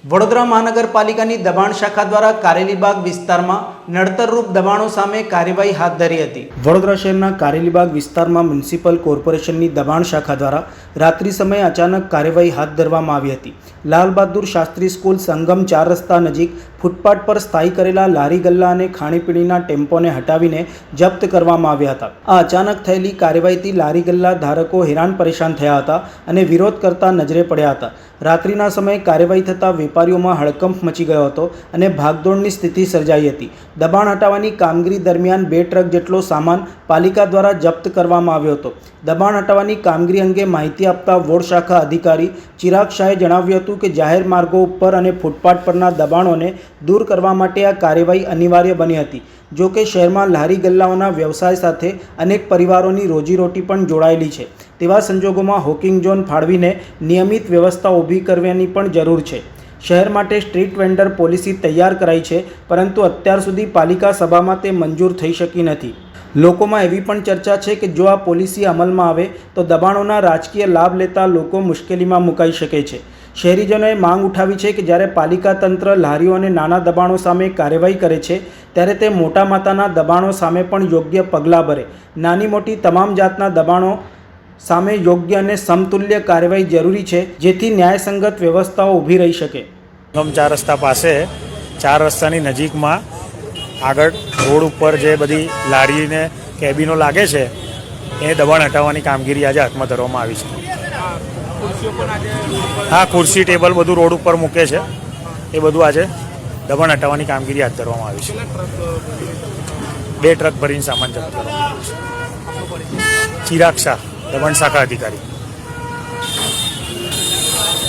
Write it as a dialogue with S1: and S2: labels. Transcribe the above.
S1: વડોદરા મહાનગરપાલિકાની દબાણ શાખા દ્વારા કારેલીબાગ વિસ્તારમાં નડતરરૂપ દબાણો સામે કાર્યવાહી હાથ ધરી હતી। વડોદરા શહેરના કારેલીબાગ વિસ્તારમાં મ્યુનિસિપલ કોર્પોરેશનની દબાણ શાખા દ્વારા રાત્રિ સમયે અચાનક કાર્યવાહી હાથ ધરવામાં આવી હતી। લાલ બહાદુર શાસ્ત્રી સ્કૂલ સંગમ 4 રસ્તા નજીક ફૂટપાથ પર સ્થાયી કરેલા લારી ગલ્લા અને ખાણીપીણીના ટેમ્પોને હટાવીને જપ્ત કરવામાં આવ્યા હતા। આ અચાનક થયેલી કાર્યવાહીથી લારી ગલ્લા ધારકો હેરાન પરેશાન થયા હતા અને વિરોધ કરતા નજરે પડ્યા હતા। રાત્રિના સમયે કાર્યવાહી થતાં વેપારીઓમાં હડકંપ મચી ગયો હતો અને ભાગદોડની સ્થિતિ સર્જાઈ હતી। દબાણ હટાવવાની કામગીરી દરમિયાન 2 ટ્રક જેટલો સામાન પાલિકા દ્વારા જપ્ત કરવામાં આવ્યો હતો। દબાણ હટાવવાની કામગીરી અંગે માહિતી આપતા વોર્ડ શાખા અધિકારી ચિરાગ શાહે જણાવ્યું હતું કે જાહેર માર્ગો ઉપર અને ફૂટપાથ પરના દબાણોને દૂર કરવા માટે આ કાર્યવાહી અનિવાર્ય બની હતી। જો કે શહેરમાં લારી ગલ્લાઓના વ્યવસાય સાથે અનેક પરિવારોની રોજીરોટી પણ જોડાયેલી છે। તેવા સંજોગોમાં હોકિંગ ઝોન ફાળવીને નિયમિત વ્યવસ્થા ઊભી કરવાની પણ જરૂર છે। શહેર માટે સ્ટ્રીટ વેન્ડર પોલિસી તૈયાર કરાઈ છે, પરંતુ અત્યાર સુધી પાલિકા સભામાં તે મંજૂર થઈ શકી નથી। લોકોમાં એવી પણ ચર્ચા છે કે જો આ પોલિસી અમલમાં આવે તો દબાણોના રાજકીય લાભ લેતા લોકો મુશ્કેલીમાં મુકાઈ શકે છે। શહેરીજનોએ માંગ ઉઠાવી છે કે જ્યારે પાલિકા તંત્ર લારીઓ અને નાના દબાણો સામે કાર્યવાહી કરે છે ત્યારે તે મોટા માત્રાના દબાણો સામે પણ યોગ્ય પગલાં ભરે। નાની મોટી તમામ જાતના દબાણો સામે યોગ્ય અને સમતુલ્ય કાર્યવાહી જરૂરી છે, જેથી ન્યાયસંગત વ્યવસ્થાઓ ઊભી રહી શકે।
S2: સંગમ 4 રસ્તા પાસે 4 રસ્તાની નજીકમાં આગળ રોડ ઉપર જે બધી લારીને કેબિનો લાગે છે એ દબાણ હટાવવાની કામગીરી આજે હાથમાં ધરવામાં આવી છે। હા, ખુરશી ટેબલ બધું રોડ ઉપર મૂકે છે, એ બધું આજે દબાણ હટાવવાની કામગીરી હાથ ધરવામાં આવી છે। 2 ટ્રક ભરીને સામાન જપ્ત કરવામાં આવ્યો છે। ચિરાગ શાહ, દબાણ શાખા અધિકારી।